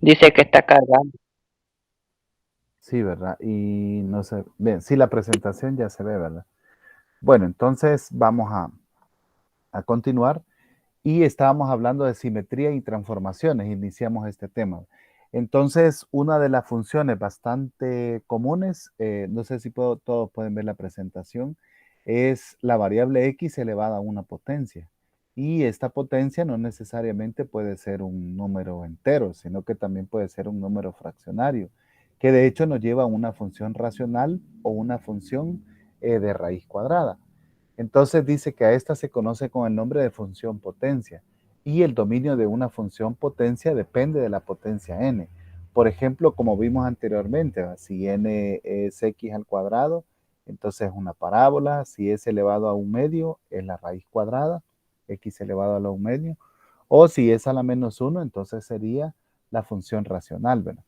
Dice que está cargando. Sí, ¿verdad? Y no sé, bien, sí, la presentación ya se ve, ¿verdad? Bueno, entonces vamos a continuar y estábamos hablando de simetría y transformaciones, iniciamos este tema. Entonces, una de las funciones bastante comunes, no sé si todos pueden ver la presentación, es la variable x elevada a una potencia. Y esta potencia no necesariamente puede ser un número entero, sino que también puede ser un número fraccionario, que de hecho nos lleva a una función racional o una función de raíz cuadrada. Entonces dice que a esta se conoce con el nombre de función potencia y el dominio de una función potencia depende de la potencia n. Por ejemplo, como vimos anteriormente, si n es x al cuadrado, entonces es una parábola. Si es elevado a un medio, es la raíz cuadrada, x elevado a la un medio. O si es a la menos 1, entonces sería la función racional, ¿verdad?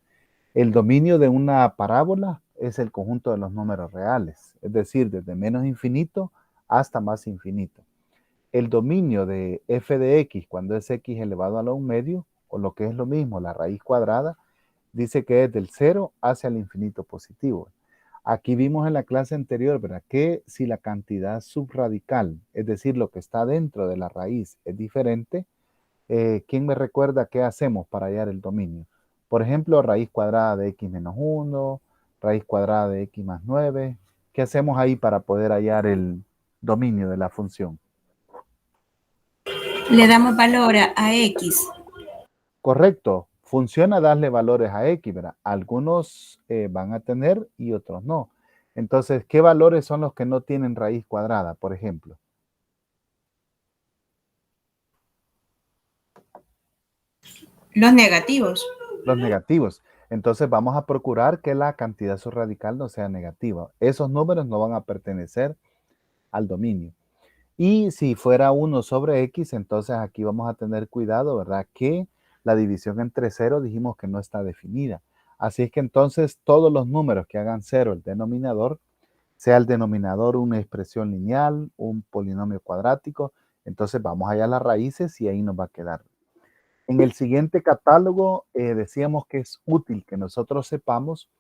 El dominio de una parábola es el conjunto de los números reales, es decir, desde menos infinito hasta más infinito. El dominio de f de x cuando es x elevado a la un medio, o lo que es lo mismo, la raíz cuadrada, dice que es del cero hacia el infinito positivo. Aquí vimos en la clase anterior, ¿verdad? Que si la cantidad subradical, es decir, lo que está dentro de la raíz, es diferente, ¿quién me recuerda qué hacemos para hallar el dominio? Por ejemplo, raíz cuadrada de x menos 1, raíz cuadrada de x más 9. ¿Qué hacemos ahí para poder hallar el dominio de la función? Le damos valor a X. Correcto, funciona darle valores a x, ¿verdad? Algunos van a tener y otros no. Entonces, ¿qué valores son los que no tienen raíz cuadrada, por ejemplo? Los negativos. Los negativos. Entonces vamos a procurar que la cantidad subradical no sea negativa. Esos números no van a pertenecer al dominio. Y si fuera 1 sobre x, entonces aquí vamos a tener cuidado, ¿verdad? Que la división entre cero dijimos que no está definida. Así es que entonces todos los números que hagan cero el denominador, sea el denominador una expresión lineal, un polinomio cuadrático, entonces vamos allá a las raíces y ahí nos va a quedar. En el siguiente catálogo decíamos que es útil que nosotros sepamos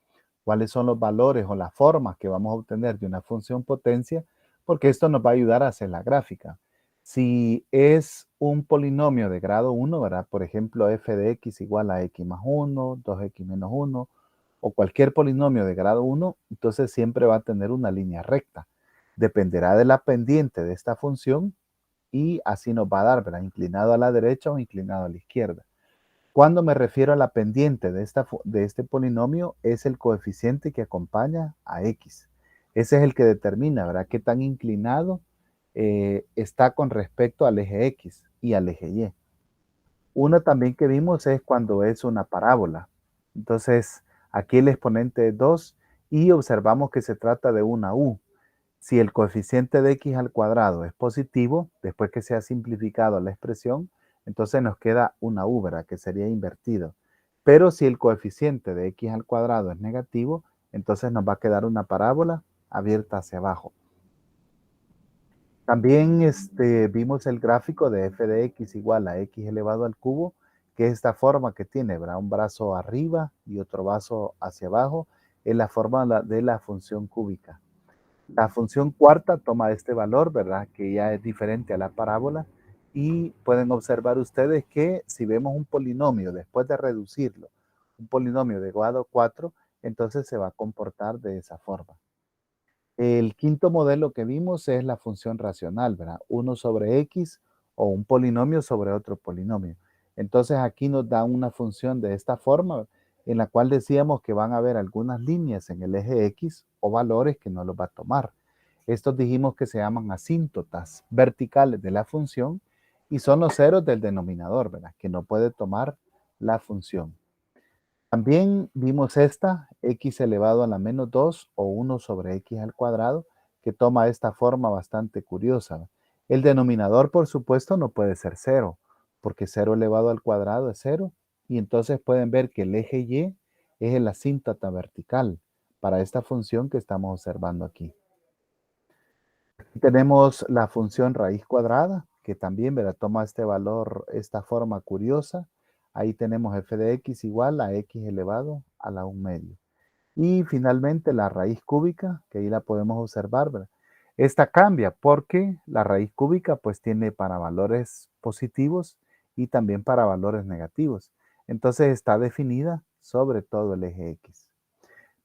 cuáles son los valores o las formas que vamos a obtener de una función potencia, porque esto nos va a ayudar a hacer la gráfica. Si es un polinomio de grado 1, ¿verdad? Por ejemplo, f de x igual a x más 1, 2x menos 1, o cualquier polinomio de grado 1, entonces siempre va a tener una línea recta. Dependerá de la pendiente de esta función y así nos va a dar, ¿verdad? Inclinado a la derecha o inclinado a la izquierda. Cuando me refiero a la pendiente de este polinomio, es el coeficiente que acompaña a x. Ese es el que determina, ¿verdad?, qué tan inclinado está con respecto al eje x y al eje y. Una también que vimos es cuando es una parábola. Entonces, aquí el exponente es 2 y observamos que se trata de una u. Si el coeficiente de x al cuadrado es positivo, después que se ha simplificado la expresión, entonces nos queda una u, ¿verdad?, que sería invertido. Pero si el coeficiente de x al cuadrado es negativo, entonces nos va a quedar una parábola abierta hacia abajo. También vimos el gráfico de f de x igual a x elevado al cubo, que es esta forma que tiene, ¿verdad? Un brazo arriba y otro brazo hacia abajo, es la forma de la función cúbica. La función cuarta toma este valor, ¿verdad? Que ya es diferente a la parábola. Y pueden observar ustedes que si vemos un polinomio después de reducirlo, un polinomio de grado 4, entonces se va a comportar de esa forma. El quinto modelo que vimos es la función racional, ¿verdad? 1 sobre x o un polinomio sobre otro polinomio. Entonces aquí nos da una función de esta forma en la cual decíamos que van a haber algunas líneas en el eje x o valores que no los va a tomar. Estos dijimos que se llaman asíntotas verticales de la función y son los ceros del denominador, ¿verdad? Que no puede tomar la función. También vimos esta, x elevado a la menos 2 o 1 sobre x al cuadrado, que toma esta forma bastante curiosa. El denominador, por supuesto, no puede ser 0, porque 0 elevado al cuadrado es 0, y entonces pueden ver que el eje y es la asíntota vertical para esta función que estamos observando aquí. Aquí tenemos la función raíz cuadrada, que también, ¿verdad?, toma este valor, esta forma curiosa. Ahí tenemos f de x igual a x elevado a la 1 medio. Y finalmente la raíz cúbica, que ahí la podemos observar, ¿verdad? Esta cambia porque la raíz cúbica pues tiene para valores positivos y también para valores negativos. Entonces está definida sobre todo el eje X.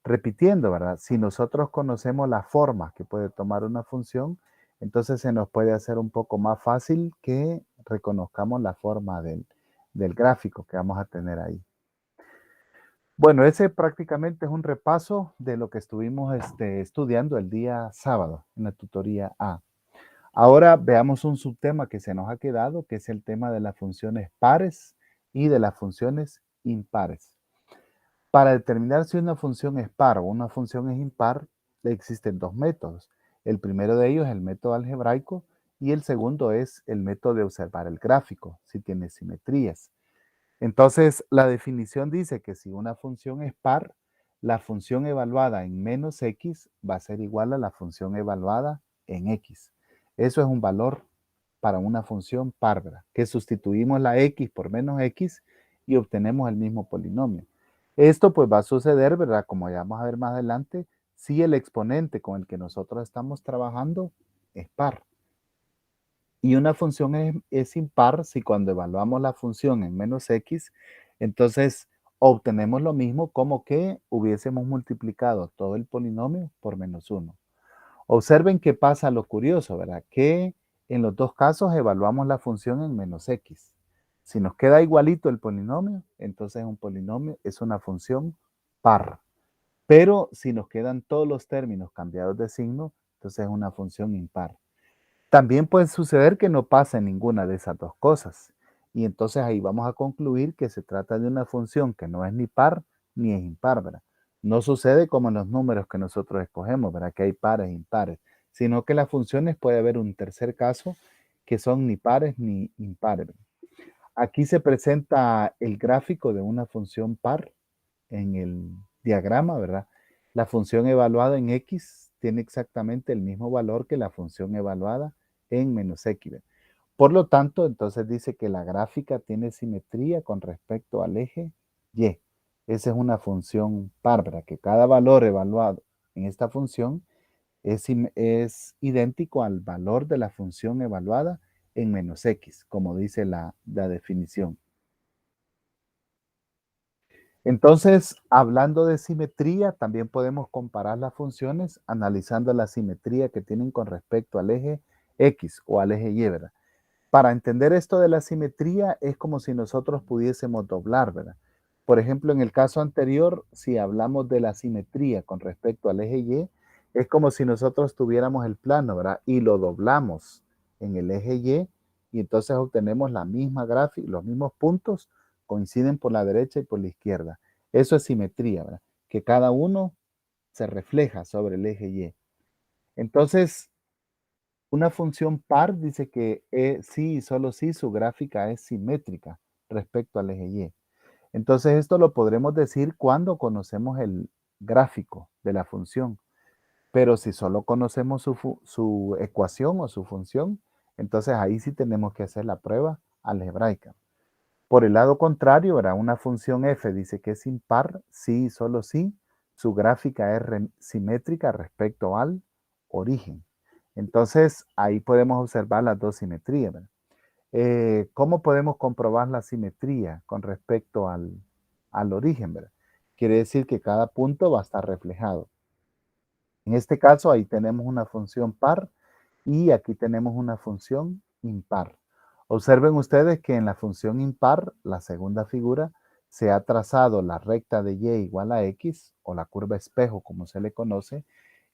Repitiendo, ¿verdad? Si nosotros conocemos la forma que puede tomar una función, entonces se nos puede hacer un poco más fácil que reconozcamos la forma del gráfico que vamos a tener ahí. Bueno, ese prácticamente es un repaso de lo que estuvimos estudiando el día sábado en la tutoría A. Ahora veamos un subtema que se nos ha quedado, que es el tema de las funciones pares y de las funciones impares. Para determinar si una función es par o una función es impar, existen dos métodos. El primero de ellos es el método algebraico y el segundo es el método de observar el gráfico, si tiene simetrías. Entonces, la definición dice que si una función es par, la función evaluada en menos x va a ser igual a la función evaluada en x. Eso es un valor para una función par, ¿verdad? Que sustituimos la x por menos x y obtenemos el mismo polinomio. Esto pues va a suceder, ¿verdad? Como ya vamos a ver más adelante, si el exponente con el que nosotros estamos trabajando es par. Y una función es impar si cuando evaluamos la función en menos x, entonces obtenemos lo mismo como que hubiésemos multiplicado todo el polinomio por menos 1. Observen que pasa lo curioso, ¿verdad? Que en los dos casos evaluamos la función en menos x. Si nos queda igualito el polinomio, entonces un polinomio es una función par. Pero si nos quedan todos los términos cambiados de signo, entonces es una función impar. También puede suceder que no pase ninguna de esas dos cosas. Y entonces ahí vamos a concluir que se trata de una función que no es ni par ni es impar, ¿verdad? No sucede como en los números que nosotros escogemos, ¿verdad? Que hay pares e impares, sino que las funciones puede haber un tercer caso que son ni pares ni impares. Aquí se presenta el gráfico de una función par en el diagrama, ¿verdad? La función evaluada en x tiene exactamente el mismo valor que la función evaluada en menos x. Por lo tanto, entonces dice que la gráfica tiene simetría con respecto al eje y. Esa es una función par, ¿verdad? Que cada valor evaluado en esta función es idéntico al valor de la función evaluada en menos x, como dice la definición. Entonces, hablando de simetría, también podemos comparar las funciones analizando la simetría que tienen con respecto al eje X o al eje Y, ¿verdad? Para entender esto de la simetría es como si nosotros pudiésemos doblar, ¿verdad? Por ejemplo, en el caso anterior, si hablamos de la simetría con respecto al eje Y, es como si nosotros tuviéramos el plano, ¿verdad? Y lo doblamos en el eje y entonces obtenemos la misma gráfica, los mismos puntos coinciden por la derecha y por la izquierda. Eso es simetría, ¿verdad? Que cada uno se refleja sobre el eje Y. Entonces, una función par dice que sí y solo sí su gráfica es simétrica respecto al eje Y. Entonces, esto lo podremos decir cuando conocemos el gráfico de la función. Pero si solo conocemos su ecuación o su función, entonces ahí sí tenemos que hacer la prueba algebraica. Por el lado contrario, ¿verdad? Una función f dice que es impar, sí y solo sí, su gráfica es simétrica respecto al origen. Entonces, ahí podemos observar las dos simetrías, ¿verdad? ¿Cómo podemos comprobar la simetría con respecto al origen, ¿verdad? Quiere decir que cada punto va a estar reflejado. En este caso, ahí tenemos una función par y aquí tenemos una función impar. Observen ustedes que en la función impar, la segunda figura, se ha trazado la recta de y igual a x, o la curva espejo como se le conoce,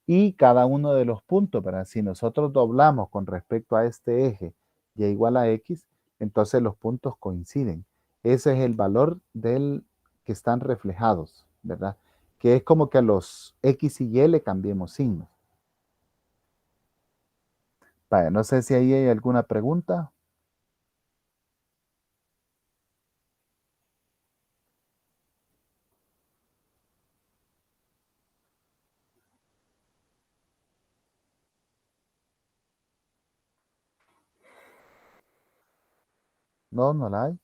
y cada uno de los puntos, ¿verdad? Si nosotros doblamos con respecto a este eje y igual a x, entonces los puntos coinciden. Ese es el valor del que están reflejados, ¿verdad? Que es como que a los x y y le cambiemos signos. Vaya, no sé si ahí hay alguna pregunta. No, no la hay.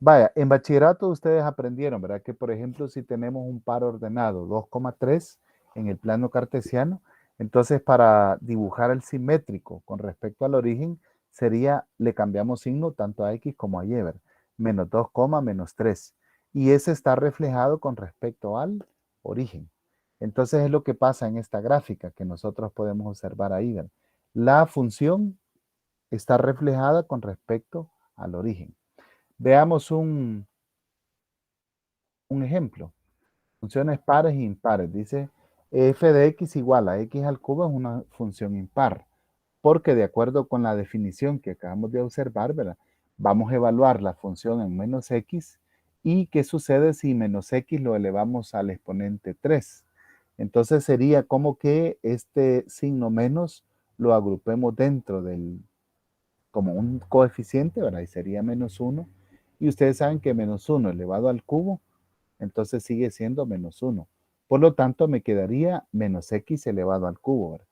Vaya, en bachillerato ustedes aprendieron, ¿verdad? Que por ejemplo, si tenemos un par ordenado 2,3 en el plano cartesiano, entonces para dibujar el simétrico con respecto al origen, sería, le cambiamos signo tanto a X como a Y, ¿verdad? Menos 2, menos 3. Y ese está reflejado con respecto al origen. Entonces es lo que pasa en esta gráfica que nosotros podemos observar ahí, ¿verdad? La función está reflejada con respecto al origen. Veamos un ejemplo. Funciones pares e impares. Dice f de x igual a x al cubo es una función impar. Porque de acuerdo con la definición que acabamos de observar, ¿verdad? Vamos a evaluar la función en menos x. ¿Y qué sucede si menos x lo elevamos al exponente 3? Entonces sería como que este signo menos lo agrupemos dentro del, como un coeficiente, ¿verdad? Y sería menos 1. Y ustedes saben que menos 1 elevado al cubo entonces sigue siendo menos 1. Por lo tanto, me quedaría menos x elevado al cubo. ¿Verdad?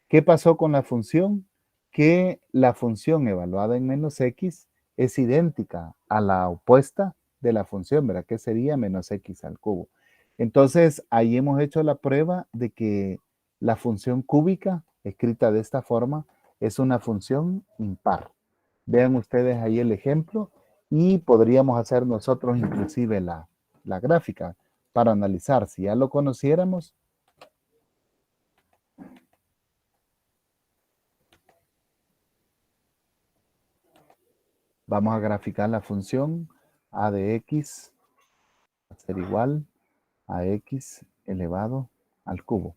¿Qué pasó con la función? Que la función evaluada en menos x es idéntica a la opuesta de la función, ¿verdad? Que sería menos x al cubo. Entonces, ahí hemos hecho la prueba de que la función cúbica, escrita de esta forma, es una función impar. Vean ustedes ahí el ejemplo y podríamos hacer nosotros inclusive la gráfica para analizar. Si ya lo conociéramos, vamos a graficar la función a de x va a ser igual a x elevado al cubo.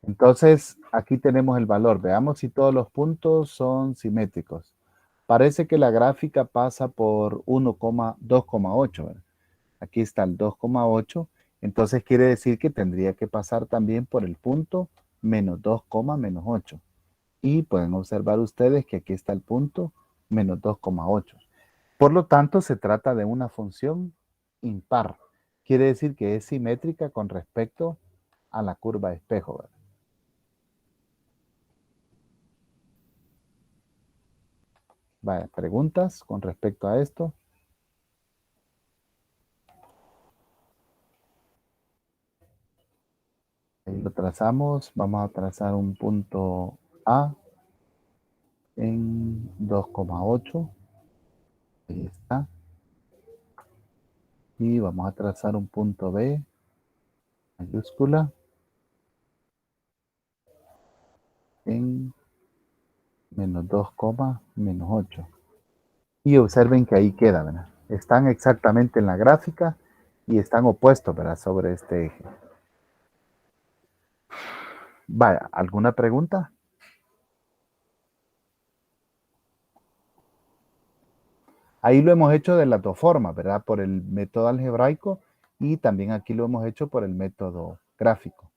Entonces, aquí tenemos el valor. Veamos si todos los puntos son simétricos. Parece que la gráfica pasa por 2,8. ¿Verdad? Aquí está el 2,8. Entonces quiere decir que tendría que pasar también por el punto menos 2, menos 8. Y pueden observar ustedes que aquí está el punto menos 2,8. Por lo tanto, se trata de una función impar. Quiere decir que es simétrica con respecto a la curva de espejo. ¿Verdad? Vaya, preguntas con respecto a esto. Ahí lo trazamos. Vamos a trazar un punto A en 2,8. Ahí está. Y vamos a trazar un punto B mayúscula en menos 2, menos 8. Y observen que ahí queda, ¿verdad? Están exactamente en la gráfica y están opuestos, ¿verdad? Sobre este eje. Vaya, ¿alguna pregunta? Ahí lo hemos hecho de las dos formas, ¿verdad? Por el método algebraico y también aquí lo hemos hecho por el método gráfico.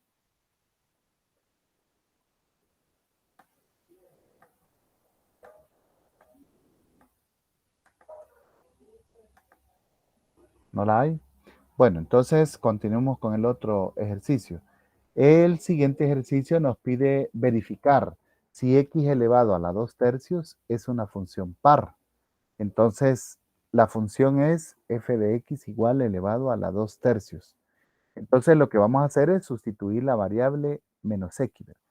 ¿No la hay? Bueno, entonces continuemos con el otro ejercicio. El siguiente ejercicio nos pide verificar si x elevado a la 2 tercios es una función par. Entonces, la función es f de x igual elevado a la 2 tercios. Entonces, lo que vamos a hacer es sustituir la variable menos x, ¿verdad?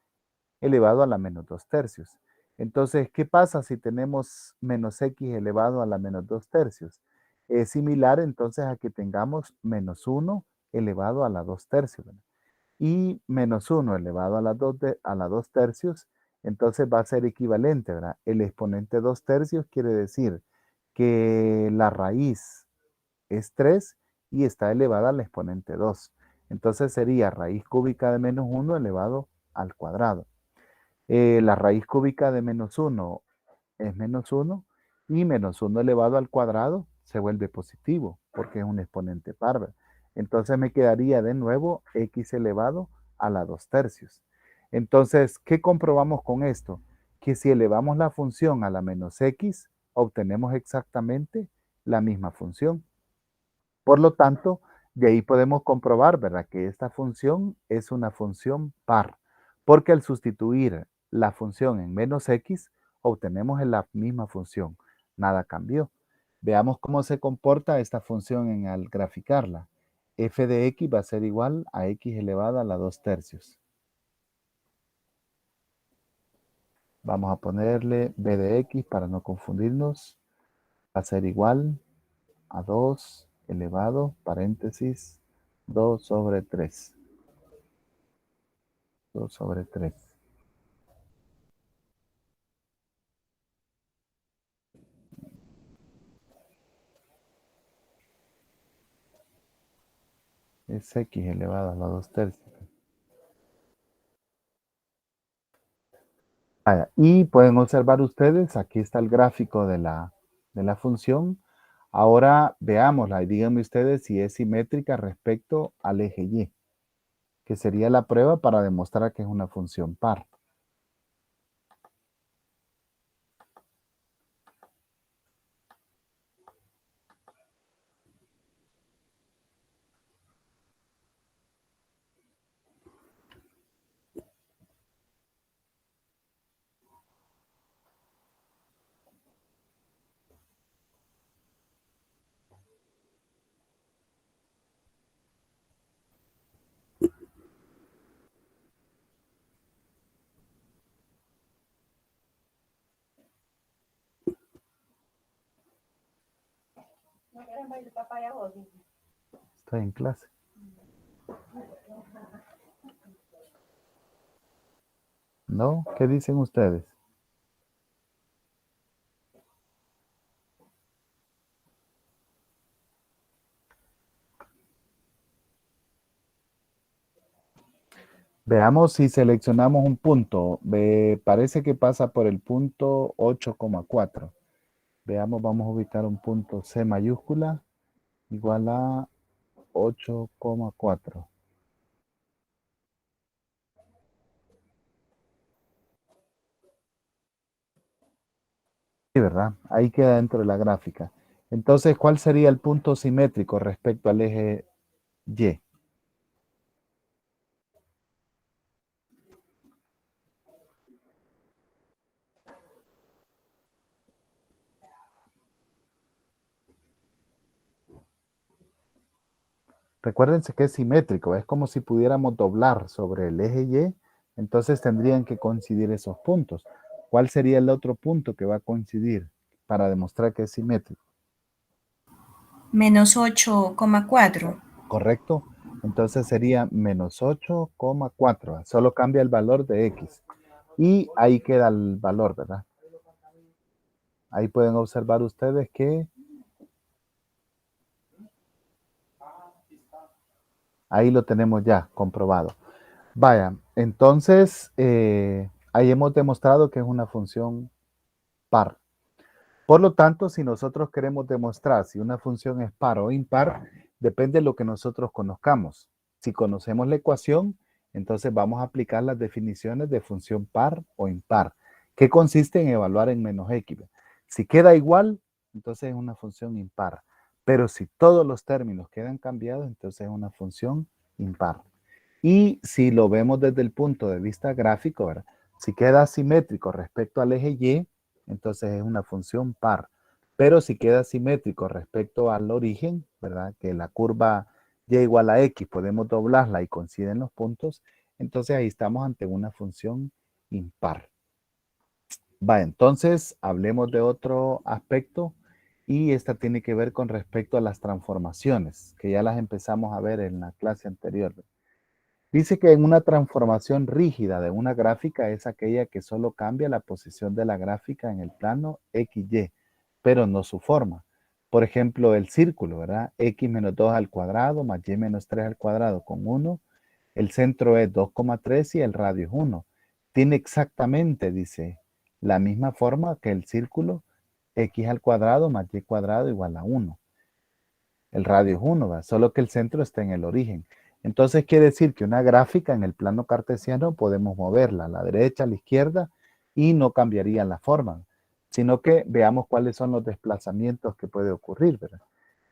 Elevado a la menos 2 tercios. Entonces, ¿qué pasa si tenemos menos x elevado a la menos 2 tercios? Es similar entonces a que tengamos menos 1 elevado a la 2 tercios. ¿Verdad? Y menos 1 elevado a la 2 tercios, entonces va a ser equivalente, ¿verdad? El exponente 2 tercios quiere decir que la raíz es 3 y está elevada al exponente 2. Entonces sería raíz cúbica de menos 1 elevado al cuadrado. La raíz cúbica de menos 1 es menos 1 y menos 1 elevado al cuadrado se vuelve positivo porque es un exponente par. Entonces me quedaría de nuevo x elevado a la 2 tercios. Entonces, ¿qué comprobamos con esto? Que si elevamos la función a la menos x, obtenemos exactamente la misma función. Por lo tanto, de ahí podemos comprobar, ¿verdad? Que esta función es una función par, porque al sustituir la función en menos x, obtenemos la misma función. Nada cambió. Veamos cómo se comporta esta función al graficarla. F de x va a ser igual a x elevado a la 2 tercios. Vamos a ponerle b de x para no confundirnos. Va a ser igual a 2 elevado, paréntesis, 2 sobre 3. 2 sobre 3. Es x elevado a la 2 tercios. Y pueden observar ustedes, aquí está el gráfico de la función. Ahora veámosla y díganme ustedes si es simétrica respecto al eje Y, que sería la prueba para demostrar que es una función par. Estoy en clase. ¿No? ¿Qué dicen ustedes? Veamos si seleccionamos un punto. Parece que pasa por el punto 8,4. Veamos, vamos a ubicar un punto C mayúscula igual a 8,4. Sí, ¿verdad? Ahí queda dentro de la gráfica. Entonces, ¿cuál sería el punto simétrico respecto al eje Y? Recuérdense que es simétrico, es como si pudiéramos doblar sobre el eje Y, entonces tendrían que coincidir esos puntos. ¿Cuál sería el otro punto que va a coincidir para demostrar que es simétrico? Menos 8,4. ¿Correcto? Entonces sería menos 8,4. Solo cambia el valor de X. Y ahí queda el valor, ¿verdad? Ahí pueden observar ustedes que ahí lo tenemos ya comprobado. Vaya, entonces ahí hemos demostrado que es una función par. Por lo tanto, si nosotros queremos demostrar si una función es par o impar, depende de lo que nosotros conozcamos. Si conocemos la ecuación, entonces vamos a aplicar las definiciones de función par o impar, que consiste en evaluar en menos x. Si queda igual, entonces es una función impar. Pero si todos los términos quedan cambiados, entonces es una función impar. Y si lo vemos desde el punto de vista gráfico, ¿verdad? Si queda simétrico respecto al eje Y, entonces es una función par. Pero si queda simétrico respecto al origen, ¿verdad? Que la curva Y igual a X, podemos doblarla y coinciden los puntos, entonces ahí estamos ante una función impar. Va, entonces hablemos de otro aspecto y esta tiene que ver con respecto a las transformaciones, que ya las empezamos a ver en la clase anterior. Dice que en una transformación rígida de una gráfica es aquella que solo cambia la posición de la gráfica en el plano XY, pero no su forma. Por ejemplo, el círculo, ¿verdad? X menos 2 al cuadrado más Y menos 3 al cuadrado con 1. El centro es 2,3 y el radio es 1. Tiene exactamente, dice, la misma forma que el círculo X al cuadrado más Y cuadrado igual a 1. El radio es 1, ¿va? Solo que el centro está en el origen. Entonces quiere decir que una gráfica en el plano cartesiano podemos moverla a la derecha, a la izquierda y no cambiaría la forma, sino que veamos cuáles son los desplazamientos que puede ocurrir, ¿verdad?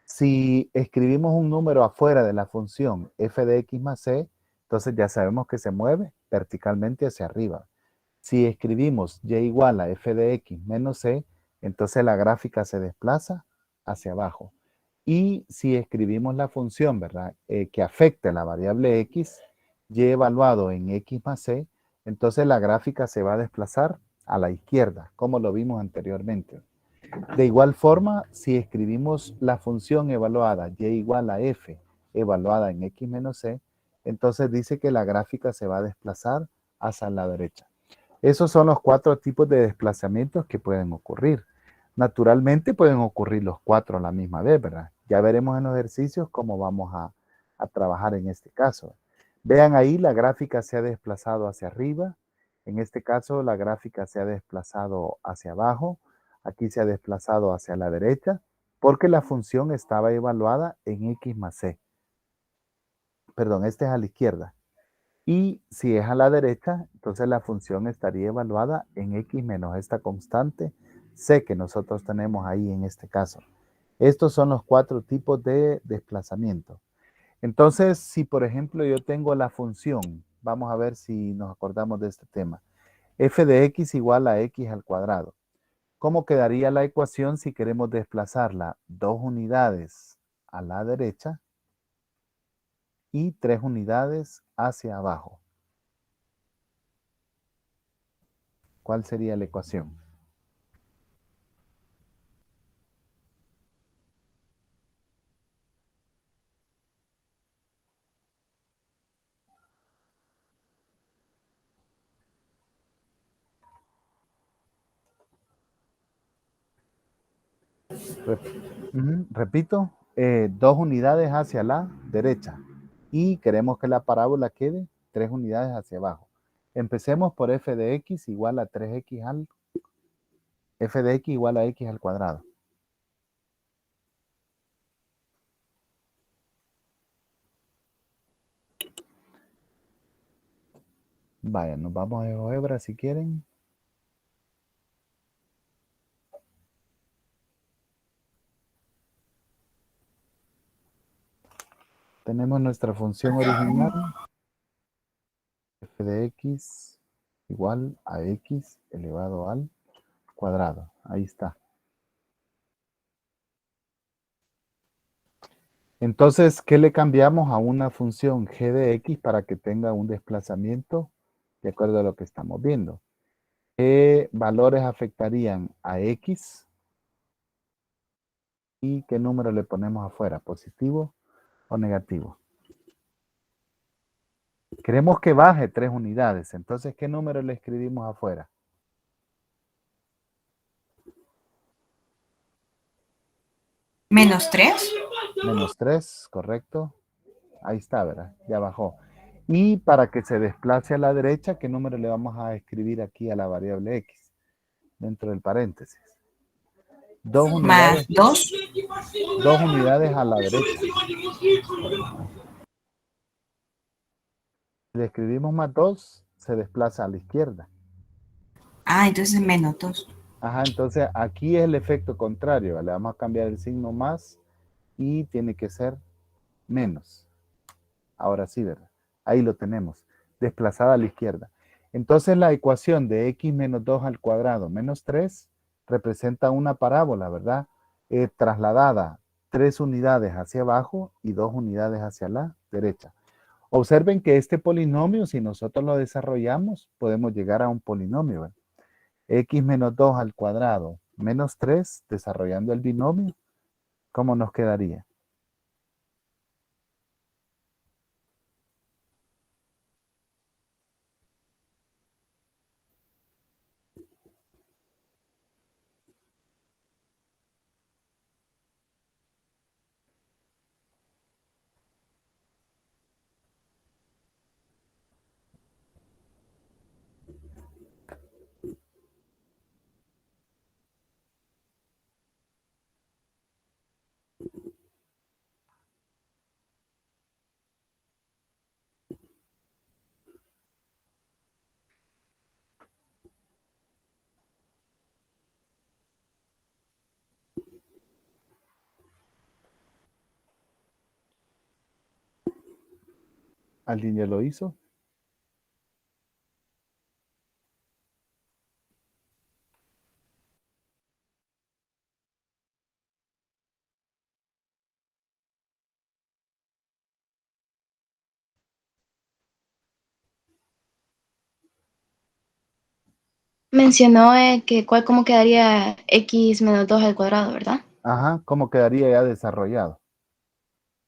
Si escribimos un número afuera de la función f de x más c, entonces ya sabemos que se mueve verticalmente hacia arriba. Si escribimos y igual a f de x menos c, entonces la gráfica se desplaza hacia abajo. Y si escribimos la función, ¿verdad? Que afecte la variable x, y evaluado en x más c, entonces la gráfica se va a desplazar a la izquierda, como lo vimos anteriormente. De igual forma, si escribimos la función evaluada y igual a f, evaluada en x menos c, entonces dice que la gráfica se va a desplazar hacia la derecha. Esos son los 4 tipos de desplazamientos que pueden ocurrir. Naturalmente pueden ocurrir los 4 a la misma vez, ¿verdad? Ya veremos en los ejercicios cómo vamos a trabajar en este caso. Vean ahí, la gráfica se ha desplazado hacia arriba. En este caso, la gráfica se ha desplazado hacia abajo. Aquí se ha desplazado hacia la derecha porque la función estaba evaluada en x más c. Perdón, este es a la izquierda. Y si es a la derecha, entonces la función estaría evaluada en x menos esta constante c que nosotros tenemos ahí en este caso. Estos son los 4 tipos de desplazamiento. Entonces, si por ejemplo yo tengo la función, vamos a ver si nos acordamos de este tema, f de x igual a x al cuadrado. ¿Cómo quedaría la ecuación si queremos desplazarla 2 unidades a la derecha y 3 unidades hacia abajo? ¿Cuál sería la ecuación? Repito, 2 unidades hacia la derecha y queremos que la parábola quede 3 unidades hacia abajo. Empecemos por f de x igual a 3x al f de x igual a x al cuadrado. Vaya, nos vamos a GeoGebra si quieren. Tenemos nuestra función original, f de x igual a x elevado al cuadrado. Ahí está. Entonces, ¿qué le cambiamos a una función g de x para que tenga un desplazamiento de acuerdo a lo que estamos viendo? ¿Qué valores afectarían a x? ¿Y qué número le ponemos afuera? ¿Positivo o negativo? Queremos que baje 3 unidades. Entonces, ¿qué número le escribimos afuera? ¿Menos 3? Menos 3, correcto. Ahí está, ¿verdad? Ya bajó. Y para que se desplace a la derecha, ¿qué número le vamos a escribir aquí a la variable x? Dentro del paréntesis. 2 Más unidades, 2. 2 unidades a la derecha. Si le escribimos más 2, se desplaza a la izquierda. Ah, entonces menos 2. Ajá, entonces aquí es el efecto contrario. Le vamos a cambiar el signo más y tiene que ser menos. Ahora sí, ¿verdad? Ahí lo tenemos, desplazada a la izquierda. Entonces la ecuación de x menos 2 al cuadrado menos 3 representa una parábola, ¿verdad? Trasladada 3 unidades hacia abajo y 2 unidades hacia la derecha. Observen que este polinomio, si nosotros lo desarrollamos, podemos llegar a un polinomio, ¿verdad? X menos 2 al cuadrado menos 3, desarrollando el binomio, ¿cómo nos quedaría? ¿Alguien ya lo hizo? mencionó que cómo quedaría x menos 2 al cuadrado, ¿verdad? Ajá, ¿cómo quedaría ya desarrollado?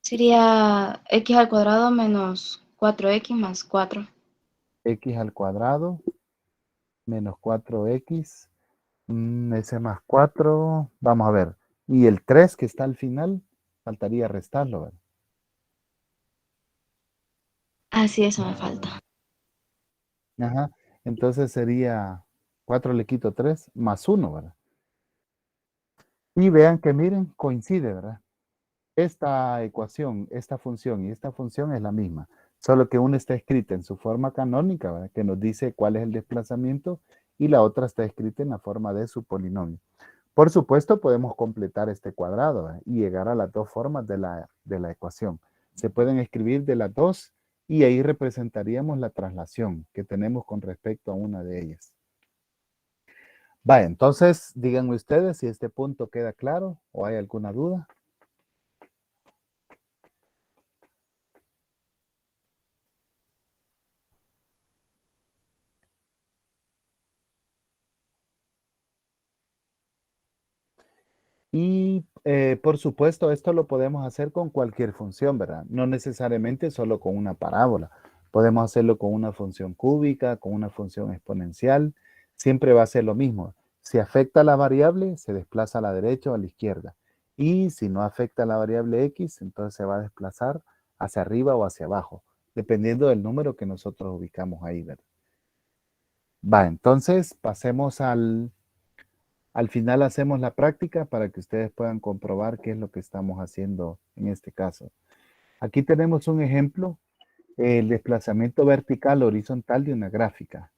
Sería x al cuadrado menos 4x más 4. X al cuadrado menos 4x, ese más 4, vamos a ver. Y el 3 que está al final, faltaría restarlo, ¿verdad? Así, eso me falta. Ajá, entonces sería 4 le quito 3 más 1, ¿verdad? Y vean que miren, coincide, ¿verdad? Esta ecuación, esta función y esta función es la misma, solo que una está escrita en su forma canónica, ¿verdad? Que nos dice cuál es el desplazamiento, y la otra está escrita en la forma de su polinomio. Por supuesto, podemos completar este cuadrado, ¿verdad? Y llegar a las dos formas de la ecuación. Se pueden escribir de las dos y ahí representaríamos la traslación que tenemos con respecto a una de ellas. Vaya, entonces díganme ustedes si este punto queda claro o hay alguna duda. Y por supuesto, esto lo podemos hacer con cualquier función, ¿verdad? No necesariamente solo con una parábola. Podemos hacerlo con una función cúbica, con una función exponencial. Siempre va a ser lo mismo. Si afecta a la variable, se desplaza a la derecha o a la izquierda. Y si no afecta a la variable x, entonces se va a desplazar hacia arriba o hacia abajo, dependiendo del número que nosotros ubicamos ahí, ¿verdad? Va, entonces pasemos al final hacemos la práctica para que ustedes puedan comprobar qué es lo que estamos haciendo en este caso. Aquí tenemos un ejemplo, el desplazamiento vertical horizontal de una gráfica.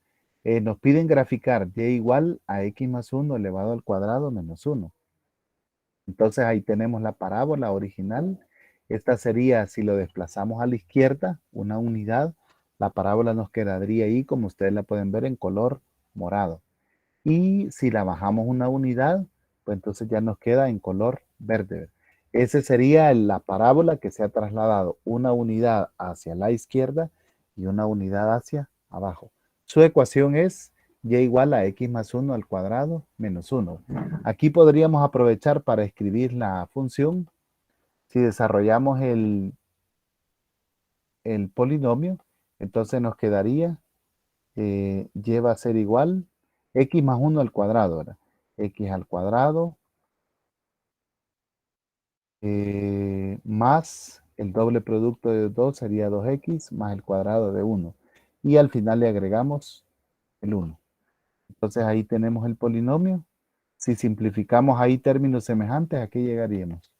Nos piden graficar y igual a x más 1 elevado al cuadrado menos 1. Entonces ahí tenemos la parábola original. Esta sería, si lo desplazamos a la izquierda, una unidad, la parábola nos quedaría ahí, como ustedes la pueden ver, en color morado. Y si la bajamos una unidad, pues entonces ya nos queda en color verde. Ese sería la parábola que se ha trasladado una unidad hacia la izquierda y una unidad hacia abajo. Su ecuación es y igual a x más 1 al cuadrado menos 1. Aquí podríamos aprovechar para escribir la función. Si desarrollamos el polinomio, entonces nos quedaría y va a ser igual x más 1 al cuadrado, ¿verdad? X al cuadrado más el doble producto de 2 sería 2x más el cuadrado de 1. Y al final le agregamos el 1. Entonces ahí tenemos el polinomio. Si simplificamos ahí términos semejantes, ¿a qué llegaríamos?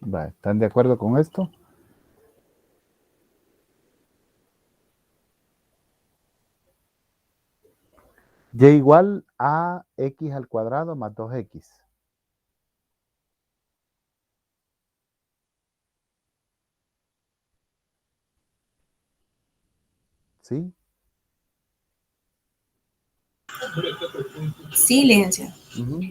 Va, ¿están de acuerdo con esto? Y igual a x al cuadrado más 2x. ¿Sí? Sí, licenciado.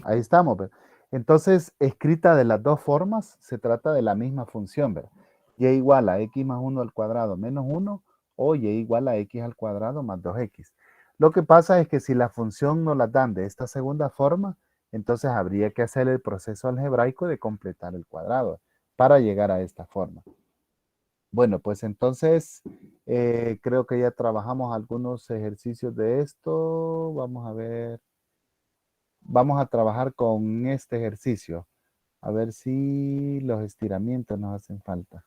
Ahí estamos, ¿verdad? Entonces, escrita de las dos formas, se trata de la misma función, ¿verdad? Y igual a x más 1 al cuadrado menos 1 o y igual a x al cuadrado más 2x. Lo que pasa es que si la función nos la dan de esta segunda forma, entonces habría que hacer el proceso algebraico de completar el cuadrado para llegar a esta forma. Bueno, pues entonces creo que ya trabajamos algunos ejercicios de esto. Vamos a ver. Vamos a trabajar con este ejercicio. A ver si los estiramientos nos hacen falta.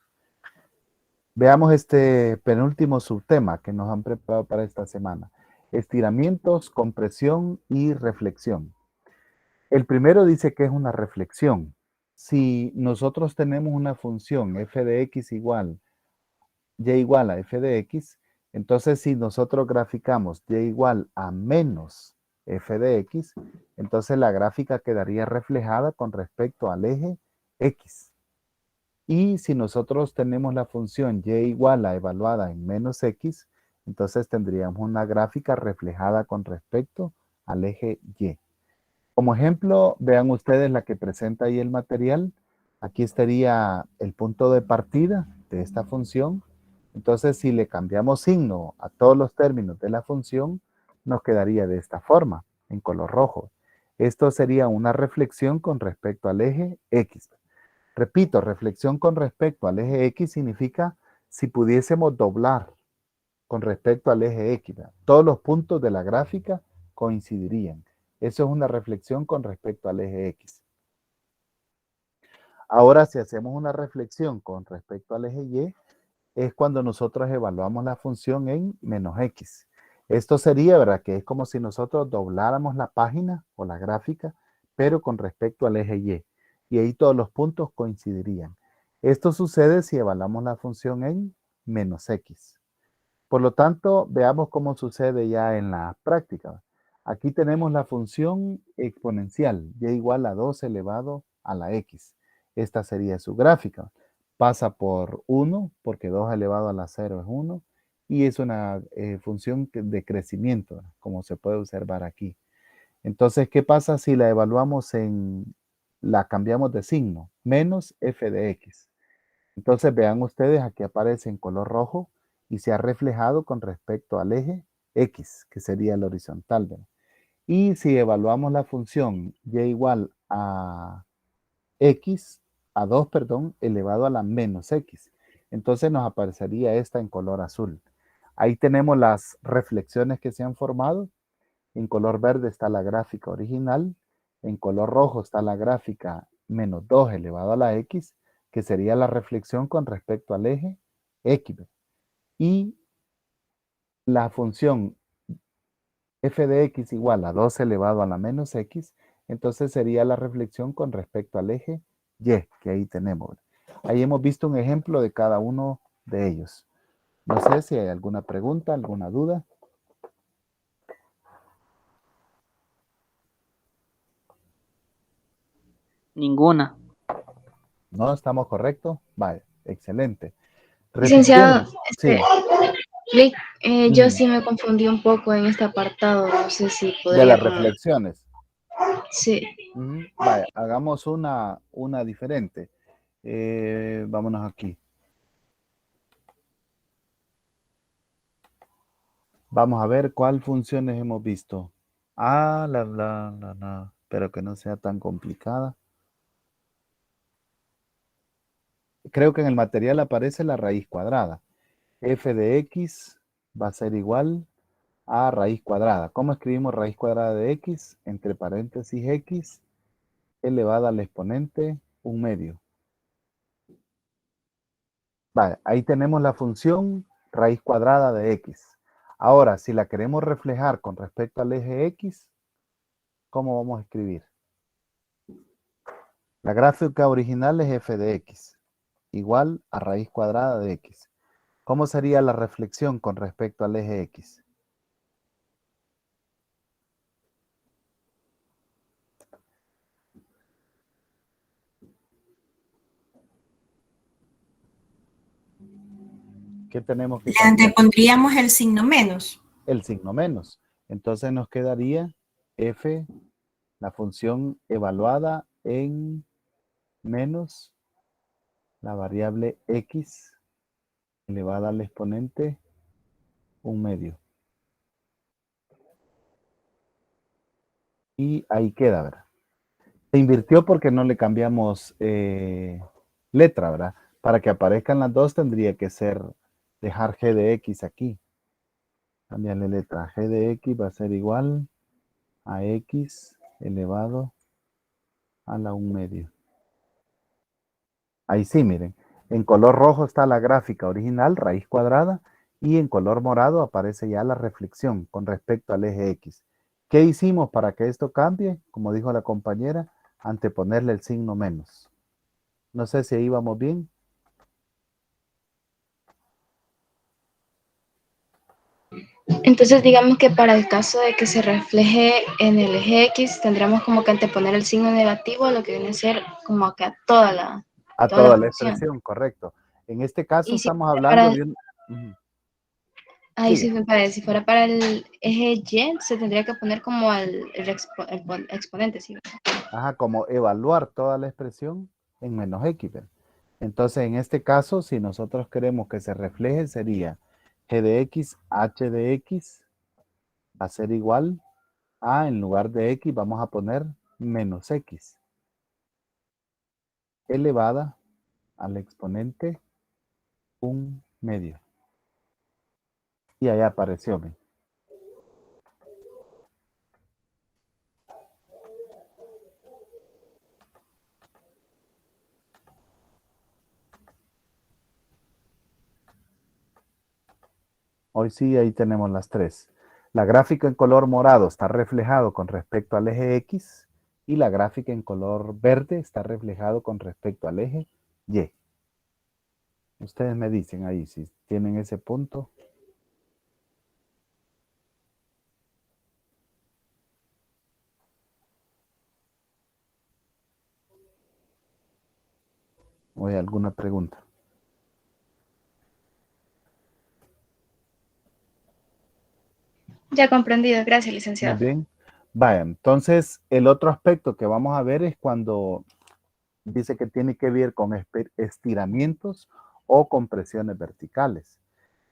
Veamos este penúltimo subtema que nos han preparado para esta semana. Estiramientos, compresión y reflexión. El primero dice que es una reflexión. Si nosotros tenemos una función f de x igual, y igual a f de x, Entonces, si nosotros graficamos y igual a menos f de x, entonces la gráfica quedaría reflejada con respecto al eje x. Y si nosotros tenemos la función y igual a evaluada en menos x, entonces tendríamos una gráfica reflejada con respecto al eje y. Como ejemplo, vean ustedes la que presenta ahí el material. Aquí estaría el punto de partida de esta función. Entonces, si le cambiamos signo a todos los términos de la función, nos quedaría de esta forma, en color rojo. Esto sería una reflexión con respecto al eje X. Repito, reflexión con respecto al eje X significa si pudiésemos doblar con respecto al eje X. ¿Verdad? Todos los puntos de la gráfica coincidirían. Eso es una reflexión con respecto al eje X. Ahora, si hacemos una reflexión con respecto al eje Y, es cuando nosotros evaluamos la función en menos X. Esto sería, ¿verdad? Que es como si nosotros dobláramos la página o la gráfica, pero con respecto al eje Y. Y ahí todos los puntos coincidirían. Esto sucede si evaluamos la función en menos X. Por lo tanto, veamos cómo sucede ya en la práctica. Aquí tenemos la función exponencial, y igual a 2 elevado a la x. Esta sería su gráfica. Pasa por 1, porque 2 elevado a la 0 es 1, y es una función de crecimiento, como se puede observar aquí. Entonces, ¿qué pasa si la evaluamos la cambiamos de signo? Menos f de x. Entonces vean ustedes, aquí aparece en color rojo y se ha reflejado con respecto al eje X, que sería el horizontal. ¿Verdad? Y si evaluamos la función y igual a X, a 2, perdón, elevado a la menos X, entonces nos aparecería esta en color azul. Ahí tenemos las reflexiones que se han formado. En color verde está la gráfica original. En color rojo está la gráfica menos 2 elevado a la x, que sería la reflexión con respecto al eje x. Y la función f de x igual a 2 elevado a la menos x, entonces sería la reflexión con respecto al eje y, que ahí tenemos. Ahí hemos visto un ejemplo de cada uno de ellos. No sé si hay alguna pregunta, alguna duda. Ninguna. ¿No estamos correctos? Vale, excelente. Licenciado, Repitiendo. Sí. Rick, yo Ujú. sí me confundí un poco en este apartado. No sé si De podría las como... reflexiones. Sí. Ujú. Vaya, hagamos una diferente. Vámonos aquí. Vamos a ver cuál funciones hemos visto. Ah, espero que no sea tan complicada. Creo que en el material aparece la raíz cuadrada. F de x va a ser igual a raíz cuadrada. ¿Cómo escribimos raíz cuadrada de x? Entre paréntesis x elevada al exponente 1/2. Vale, ahí tenemos la función raíz cuadrada de x. Ahora, si la queremos reflejar con respecto al eje x, ¿cómo vamos a escribir? La gráfica original es f de x, igual a raíz cuadrada de x. ¿Cómo sería la reflexión con respecto al eje x? ¿Qué tenemos que Le cambiar? antepondríamos el signo menos. El signo menos. Entonces nos quedaría f, la función evaluada en menos la variable x elevada al exponente 1/2. Y ahí queda, ¿verdad? Se invirtió porque no le cambiamos letra, ¿verdad? Para que aparezcan las dos tendría que ser dejar g de x aquí. Cambiarle letra. G de x va a ser igual a x elevado a la 1/2. Ahí sí, miren. En color rojo está la gráfica original, raíz cuadrada, y en color morado aparece ya la reflexión con respecto al eje X. ¿Qué hicimos para que esto cambie? Como dijo la compañera, anteponerle el signo menos. No sé si ahí vamos bien. Entonces, digamos que para el caso de que se refleje en el eje X, tendríamos como que anteponer el signo negativo a lo que viene a ser como acá A toda la toda la función. expresión, correcto. En este caso Y si estamos fuera hablando para, de un... Ujú. ay, Diga. sí, me parece, si fuera para el eje Y, se tendría que poner como el exponente, ¿sí? Ajá, como evaluar toda la expresión en menos X. ¿Ve? Entonces, en este caso, si nosotros queremos que se refleje, sería g de x, h de x va a ser igual a, en lugar de x, vamos a poner menos x elevada al exponente 1/2. Y ahí apareció. ¿Ve? Hoy sí, ahí tenemos las tres. La gráfica en color morado está reflejado con respecto al eje X y la gráfica en color verde está reflejado con respecto al eje Y. Ustedes me dicen ahí si tienen ese punto. ¿O hay alguna pregunta? Ya comprendido, gracias, Muy licenciado. bien. Vaya, entonces el otro aspecto que vamos a ver es cuando dice que tiene que ver con estiramientos o compresiones verticales.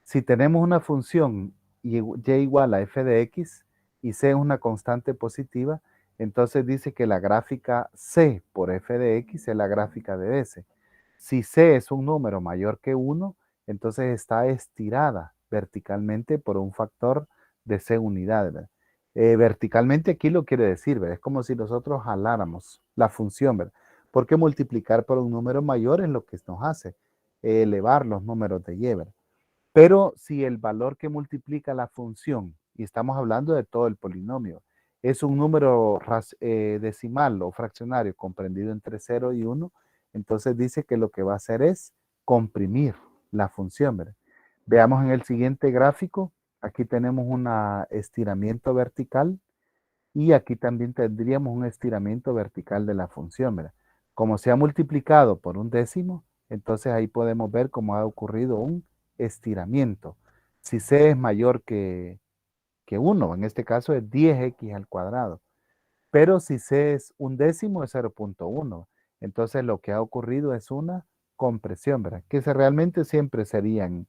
Si tenemos una función y igual a f de x y c es una constante positiva, entonces dice que la gráfica c por f de x es la gráfica de s. Si c es un número mayor que 1, entonces está estirada verticalmente por un factor de c unidades. ¿Verdad? Verticalmente aquí lo quiere decir, ¿verdad? Es como si nosotros jaláramos la función, ¿verdad? Porque multiplicar por un número mayor es lo que nos hace elevar los números de y, ¿verdad? Pero si el valor que multiplica la función, y estamos hablando de todo el polinomio, es un número decimal o fraccionario comprendido entre 0 y 1, entonces dice que lo que va a hacer es comprimir la función. ¿Verdad? Veamos en el siguiente gráfico, aquí tenemos un estiramiento vertical y aquí también tendríamos un estiramiento vertical de la función. ¿Verdad? Como se ha multiplicado por un décimo, entonces ahí podemos ver cómo ha ocurrido un estiramiento. Si c es mayor que 1, en este caso es 10x al cuadrado. Pero si c es un décimo es 0.1. Entonces lo que ha ocurrido es una compresión, ¿verdad? Que realmente siempre serían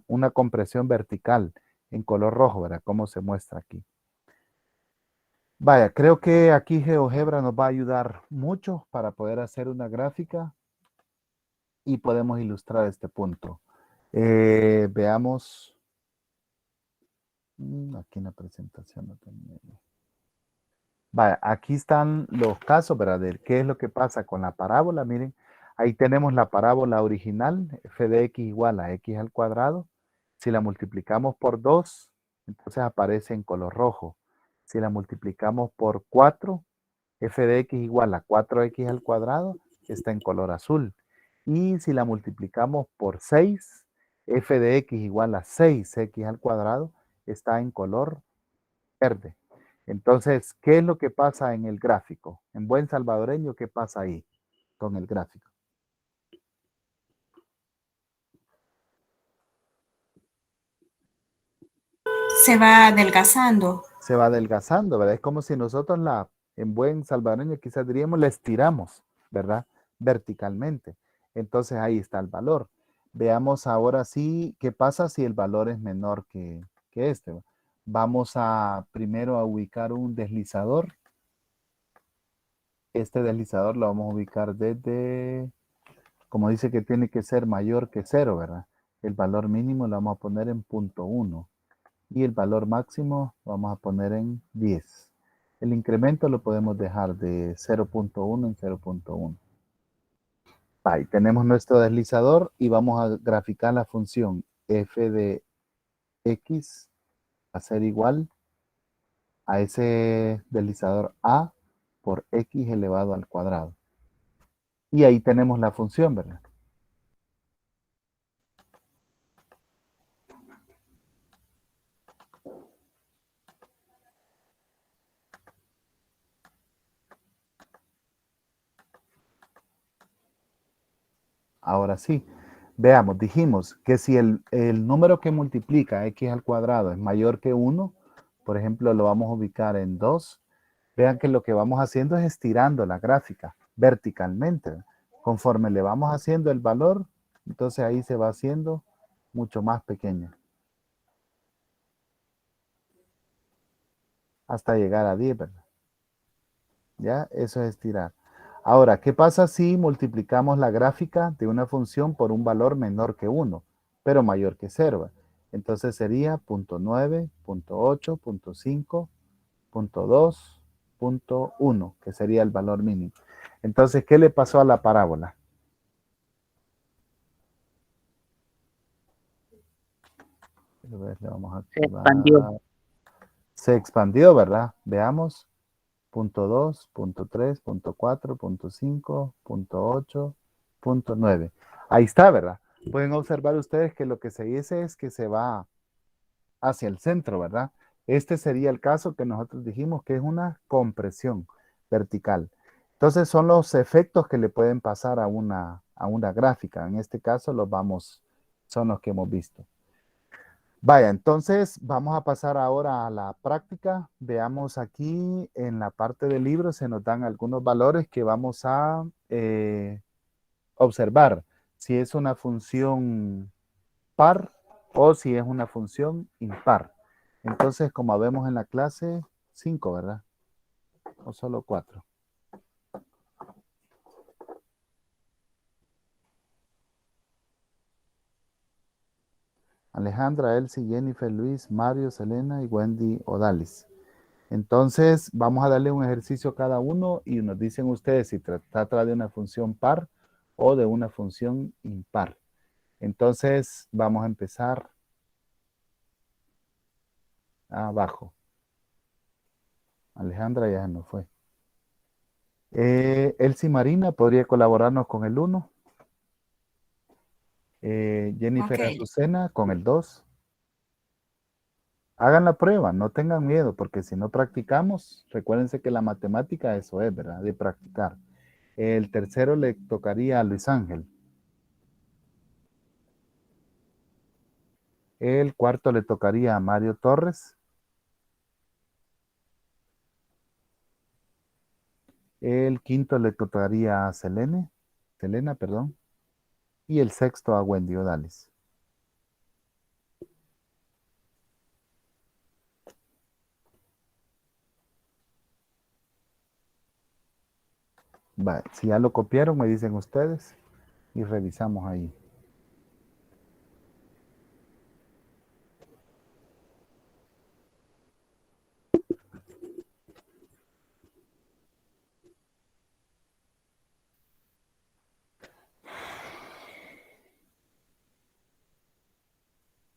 una compresión vertical en color rojo, ¿verdad? Como se muestra aquí. Vaya, creo que aquí GeoGebra nos va a ayudar mucho para poder hacer una gráfica y podemos ilustrar este punto. Veamos. Aquí en la presentación no tenía. Vaya, aquí están los casos, ¿verdad? De qué es lo que pasa con la parábola. Miren, ahí tenemos la parábola original, f de x igual a x al cuadrado. Si la multiplicamos por 2, entonces aparece en color rojo. Si la multiplicamos por 4, f de x igual a 4x al cuadrado, está en color azul. Y si la multiplicamos por 6, f de x igual a 6x al cuadrado, está en color verde. Entonces, ¿qué es lo que pasa en el gráfico? En buen salvadoreño, ¿qué pasa ahí con el gráfico? Se va adelgazando. Se va adelgazando, ¿verdad? Es como si nosotros en buen salvadoreño quizás diríamos, la estiramos, ¿verdad? Verticalmente. Entonces ahí está el valor. Veamos ahora sí, ¿qué pasa si el valor es menor que este? Vamos a primero a ubicar un deslizador. Este deslizador lo vamos a ubicar desde, como dice que tiene que ser mayor que 0, ¿verdad? El valor mínimo lo vamos a poner en 0.1 y el valor máximo lo vamos a poner en 10. El incremento lo podemos dejar de 0.1 en 0.1. Ahí tenemos nuestro deslizador y vamos a graficar la función f de x a ser igual a ese deslizador a por x elevado al cuadrado. Y ahí tenemos la función, ¿verdad? Ahora sí, veamos, dijimos que si el número que multiplica x al cuadrado es mayor que 1, por ejemplo, lo vamos a ubicar en 2, vean que lo que vamos haciendo es estirando la gráfica verticalmente. Conforme le vamos haciendo el valor, entonces ahí se va haciendo mucho más pequeño. Hasta llegar a 10, ¿verdad? ¿Ya? Eso es estirar. Ahora, ¿qué pasa si multiplicamos la gráfica de una función por un valor menor que 1, pero mayor que 0? Entonces sería 0.9, 0.8, 0.5, 0.2, 0.1, que sería el valor mínimo. Entonces, ¿qué le pasó a la parábola? A ver, le vamos a Se expandió. activar. Se expandió, ¿verdad? Veamos. 0.2, 0.3, 0.4, 0.5, 0.8, 0.9. Ahí está, ¿verdad? Pueden observar ustedes que lo que se dice es que se va hacia el centro, ¿verdad? Este sería el caso que nosotros dijimos que es una compresión vertical. Entonces son los efectos que le pueden pasar a una gráfica. En este caso son los que hemos visto. Vaya, entonces vamos a pasar ahora a la práctica. Veamos aquí en la parte del libro se nos dan algunos valores que vamos a observar. Si es una función par o si es una función impar. Entonces, como vemos en la clase, 5, ¿verdad? O solo 4. Alejandra, Elsie, Jennifer, Luis, Mario, Selena y Wendy Odalis. Entonces, vamos a darle un ejercicio a cada uno y nos dicen ustedes si trata de una función par o de una función impar. Entonces, vamos a empezar abajo. Alejandra ya no fue. Elsie Marina, ¿podría colaborarnos con el 1? Jennifer Ok. Azucena con el 2. Hagan la prueba, no tengan miedo, porque si no practicamos, recuérdense que la matemática eso es, ¿verdad? De practicar. El tercero le tocaría a Luis Ángel. El cuarto le tocaría a Mario Torres. El quinto le tocaría a Selena, perdón. Y el sexto a Wendy Odalis. Vale, si ya lo copiaron, me dicen ustedes y revisamos ahí.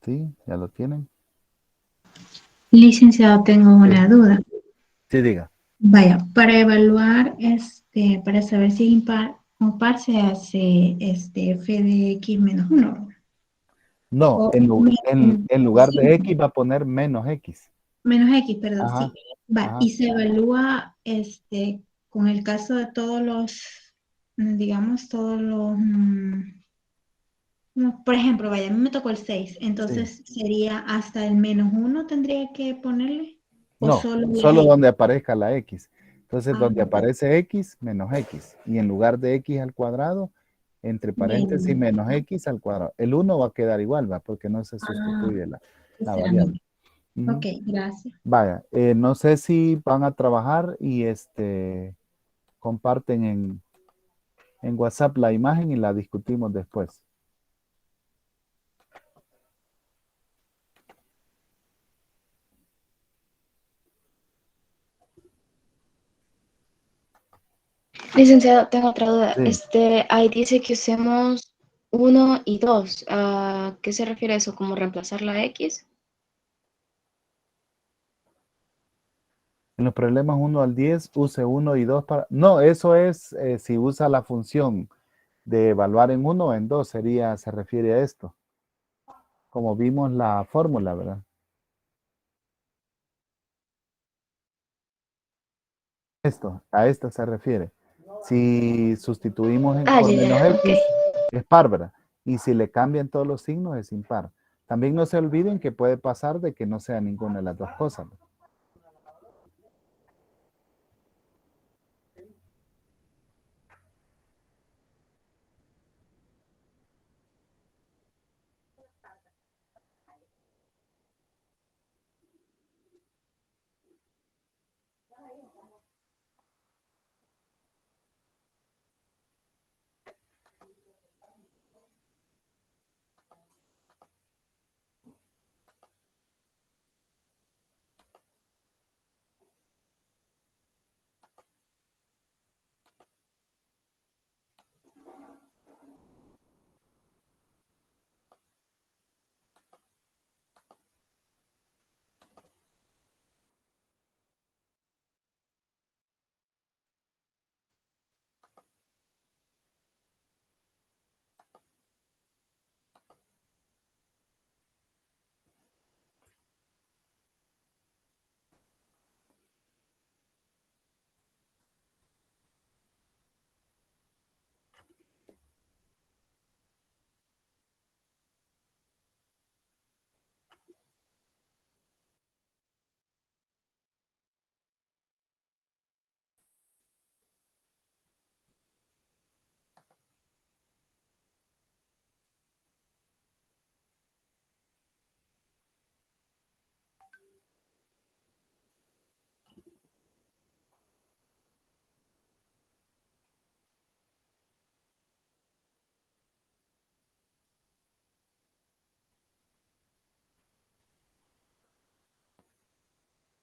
¿Sí? ¿Ya lo tienen? Licenciado, tengo una duda. Sí, diga. Vaya, para evaluar, para saber si es impar o par se hace f de x menos 1. No, O en lugar de sí, X va a poner menos X. menos x, perdón, Ajá, sí. Va, ajá. y se evalúa con el caso de todos los, digamos, todos los, no, por ejemplo, vaya, a mí me tocó el 6, Sí. entonces sería hasta el menos 1 tendría que ponerle, o No, solo las solo x. donde aparezca la X. Entonces, Ah, donde aparece X, menos X. Y en lugar de X al cuadrado, entre paréntesis, menos. menos X al cuadrado. El uno va a quedar igual, ¿va? Porque no se Ah, sustituye la será variable. menos. Ok, Ujú. gracias. Vaya, no sé si van a trabajar y comparten en WhatsApp la imagen y la discutimos después. Licenciado, tengo otra duda. Sí. Ahí dice que usemos 1 y 2. ¿A qué se refiere eso? ¿Cómo reemplazar la X? En los problemas 1 al 10, use 1 y 2 para... No, eso es si usa la función de evaluar en 1 o en 2, se refiere a esto. Como vimos la fórmula, ¿verdad? A esto se refiere. Si sustituimos Ah, por ya, menos ya, ok. X, es par, ¿verdad? Y si le cambian todos los signos, es impar. También no se olviden que puede pasar de que no sea ninguna de las dos cosas, ¿no?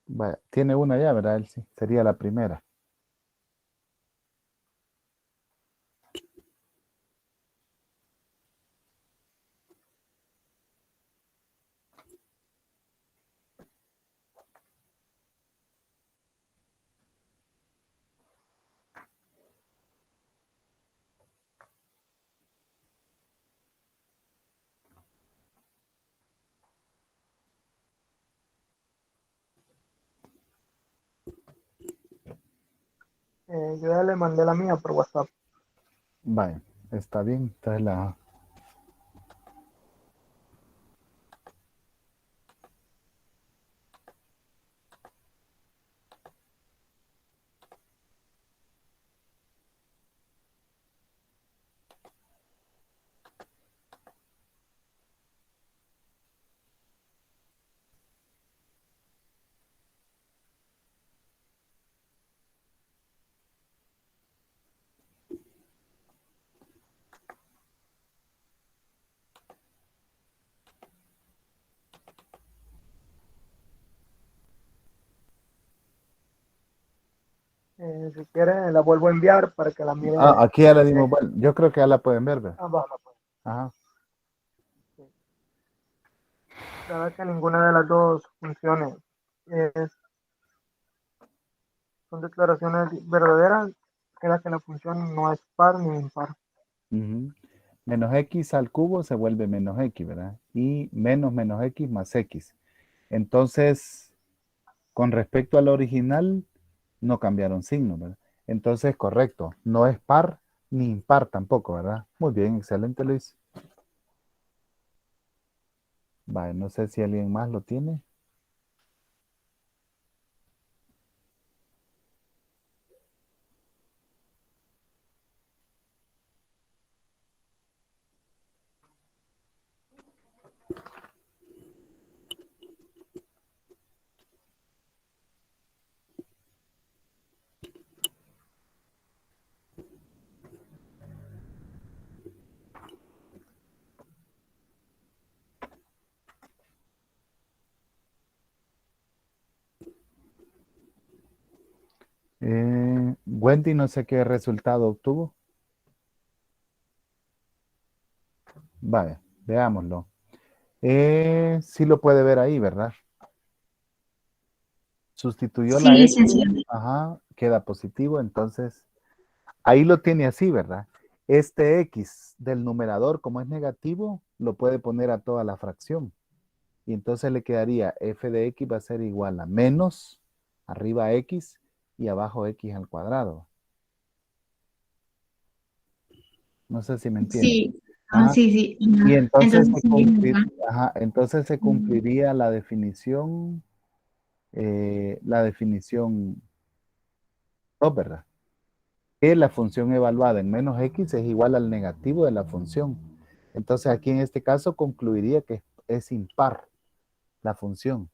Vaya, tiene una ya, ¿verdad? Él sí, sería la primera. Yo ya le mandé la mía por WhatsApp. Vaya, está bien. Entonces Si quiere, la vuelvo a enviar para que la mire. aquí ya le dimos, bueno, yo creo que ya la pueden ver, ¿verdad? Baja, pues. Ajá. Sí. La verdad que ninguna de las dos funciones es- son declaraciones verdaderas, queda que la función no es par ni impar. Ujú. Menos X al cubo se vuelve menos X, ¿verdad? Y menos menos X más X. Entonces, con respecto al original, no cambiaron signo, ¿verdad? Entonces, correcto, no es par ni impar tampoco, ¿verdad? Muy bien, excelente, Luis. Vale, no sé si alguien más lo tiene. Wendy, no sé qué resultado obtuvo. Vale, veámoslo. Sí lo puede ver ahí, ¿verdad? Sustituyó Sí, la X, licenciado. ajá, queda positivo, entonces ahí lo tiene así, ¿verdad? Este X del numerador, como es negativo, lo puede poner a toda la fracción. Y entonces le quedaría f de X va a ser igual a menos, arriba X, y abajo x al cuadrado. No sé si me entienden. Sí, Ajá. sí, sí. Y entonces Entonces, sí, ¿verdad? entonces se cumpliría la definición 2, ¿verdad? Que la función evaluada en menos x es igual al negativo de la función. Entonces aquí en este caso concluiría que es impar la función.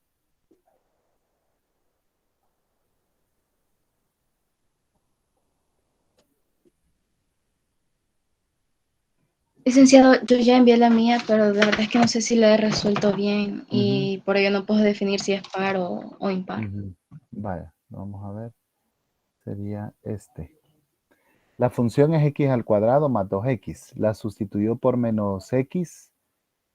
Licenciado, yo ya envié la mía, pero la verdad es que no sé si la he resuelto bien Ujú, y por ello no puedo definir si es par o impar. ujú. Vaya, vamos a ver. Sería este. La función es x al cuadrado más 2x. La sustituyó por menos x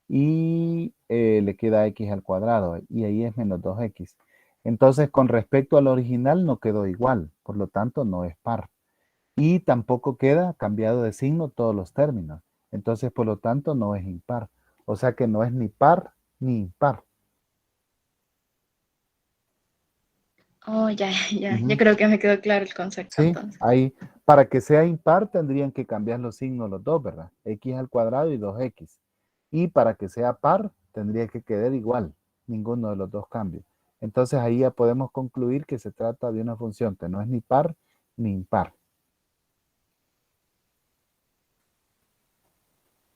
y le queda x al cuadrado y ahí es menos 2x. Entonces, con respecto al original no quedó igual, por lo tanto no es par. Y tampoco queda cambiado de signo todos los términos. Entonces, por lo tanto, no es impar. O sea que no es ni par ni impar. Oh, ya Ujú. creo que me quedó claro el concepto Sí, entonces. ahí, para que sea impar tendrían que cambiar los signos los dos, ¿verdad? X al cuadrado y 2x. Y para que sea par tendría que quedar igual, ninguno de los dos cambia. Entonces ahí ya podemos concluir que se trata de una función que no es ni par ni impar.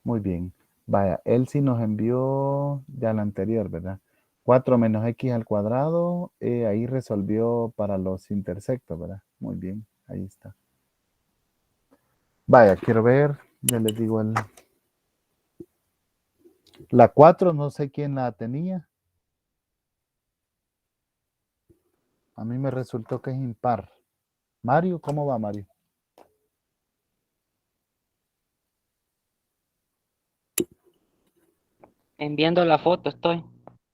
Muy bien. Vaya, él sí nos envió ya la anterior, ¿verdad? 4 menos x al cuadrado, ahí resolvió para los intersectos, ¿verdad? Muy bien, ahí está. Vaya, quiero ver, ya les digo la 4 no sé quién la tenía. A mí me resultó que es impar. Mario, ¿cómo va, Mario? Enviando la foto estoy.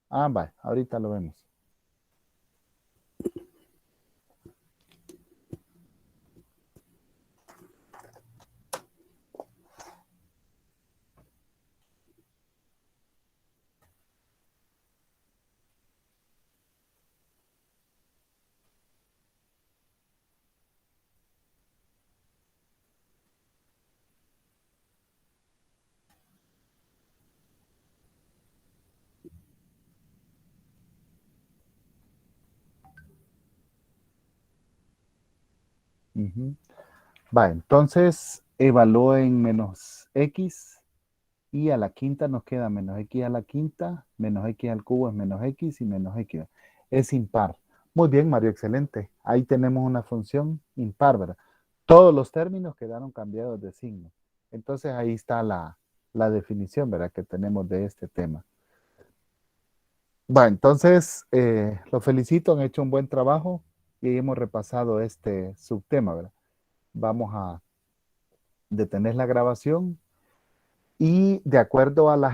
Ah, vaya, ahorita lo vemos. Ujú. Va, entonces evalúen menos x y a la quinta nos queda menos x a la quinta, menos x al cubo es menos x y menos x. Es impar. Muy bien, Mario, excelente. Ahí tenemos una función impar, ¿verdad? Todos los términos quedaron cambiados de signo. Entonces ahí está la definición, ¿verdad? Que tenemos de este tema. Va, entonces los felicito, han hecho un buen trabajo y hemos repasado este subtema, ¿verdad? Vamos a detener la grabación y de acuerdo a la